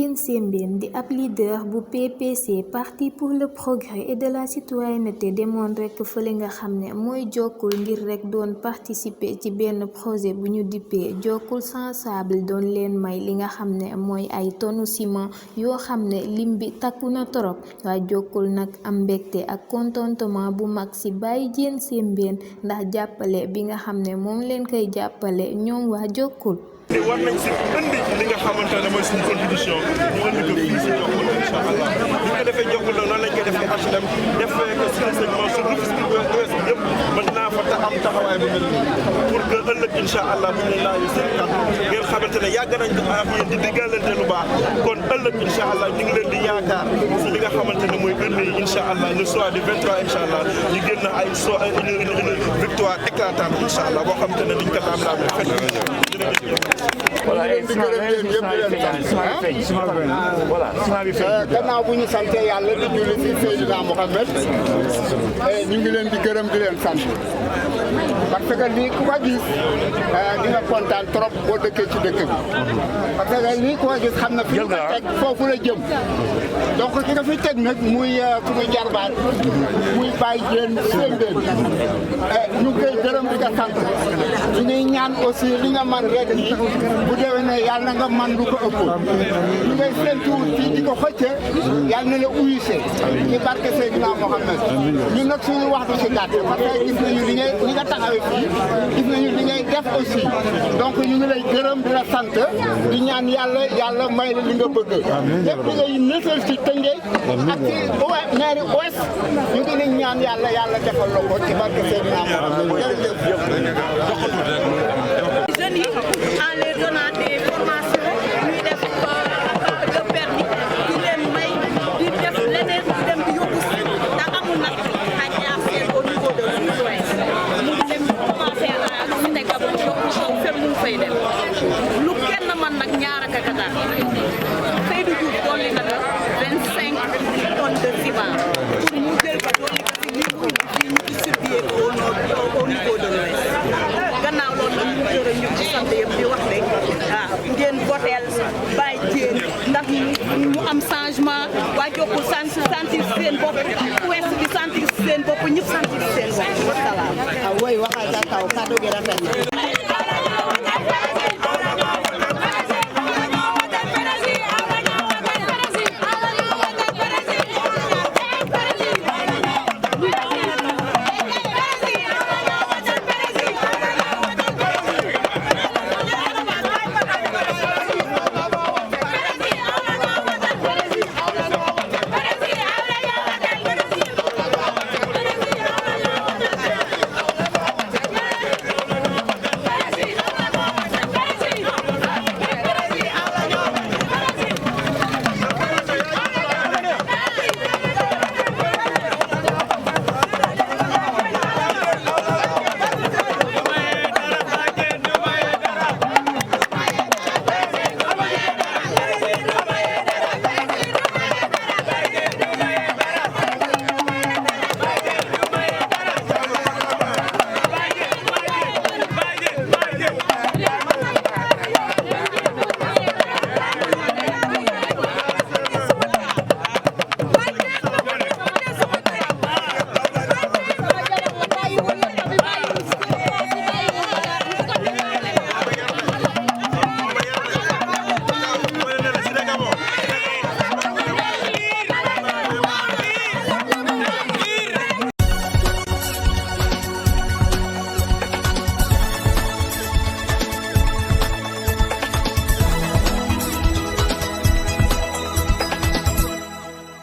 Diene Sembene di ab leader bu PPC parti pour le progrès et de la citoyenneté demoon rek fële nga xam ne mooy Diokkul ngir rek doon participer ci benn projet bu ñu dippee Diokkul sans Sable doon leen may li nga xam ne mooy ay tonnu ciment yoo xam ne lim bi takku na torop waa Diokkul nag am mbégte ak contentement bu mag ci Baye Diene Sembene ndax jàppale bi nga xam ne moom leen koy jàppale ñoom waa Diokkul. te war nañ si indi li nga xamante ne mooy suñu contribution ñu indi ko fii si Diokkul incha allah bu ñu ko defee Diokkul nag noonu lañ koy defee HLM defee ko si segment su Rufisque Ouest yëpp mën naa fa am taxawaay bu mel nii pour que ëllëg incha allah bu ñu laajee seen kàddu ngeen xamante ne yàgg nañ ak yéen di diggalante lu baax kon ëllëg incha allah ñu ngi leen di yaakaar si li nga xamante ne mooy ëllëg yi incha allah le soir du 23 incha allah ñu génn ay une victoire éclatante incha allah boo xamante ne duñ ko laam-laamee fenn voilà gannaaw bu ñu sante yàlla di julli ci Seydina Mohamed ñu ngi leen di gërëm di leen sant parce que lii ku ko gis di nga kontaan trop boo dëkkee ci dëkk bi parce que lii ku ko gis xam na fi ñu ko teg foofu la jëm donc ki nga fi teg nag muy suñu jarbaat muy Baye Diene Sembene ñu ngi koy gërëm di nga sant ñu ngi ñaan aussi li nga man rek yi bu déwénee yàlla na nga man lu ko ëpp ñu ngay séntu fii di ko xëcce yàlla na la uyuse ci barke Seydina Mohamed ñun nag suñu waxtu si gàtt parce que gis nañu li nga taxawee fii gis nañu li ngay def aussi donc ñu ngi lay gërëm di la sant di ñaan yàlla may la li nga bëgg lépp li ngay nësal ci Tëngéej ak ci mairie ouest ñu ngi leen ñaan yàlla defal la ko ci barke Seydina Mohamed jeunes yi en les donnant des formations ñuy def le permis di leen may di def leneen di dem di yóbbu si ndax amul nag ay affaire au niveau de l'ouest mu dem commencé à si teg ab yóbbu kaw fépp mu fay dem lu kenn man nag ñaar ak a kataar Seydou Diouf dolli na la 25 tonnes de ciment pour mu jël ko dolli ko si ñu fii ñu distribué au niveau de l'ouest gannaaw loolu nag ñu jërë ñu ci sant yëpp di wax ne ngeen voteel Baye Diene ndax ñu am changement waa Diokkul sentir seen bopp ouest bi sentir seen bopp ñëpp sentir seen bopp wasalaam. woy waxal sa kaw kàddu gi rafet na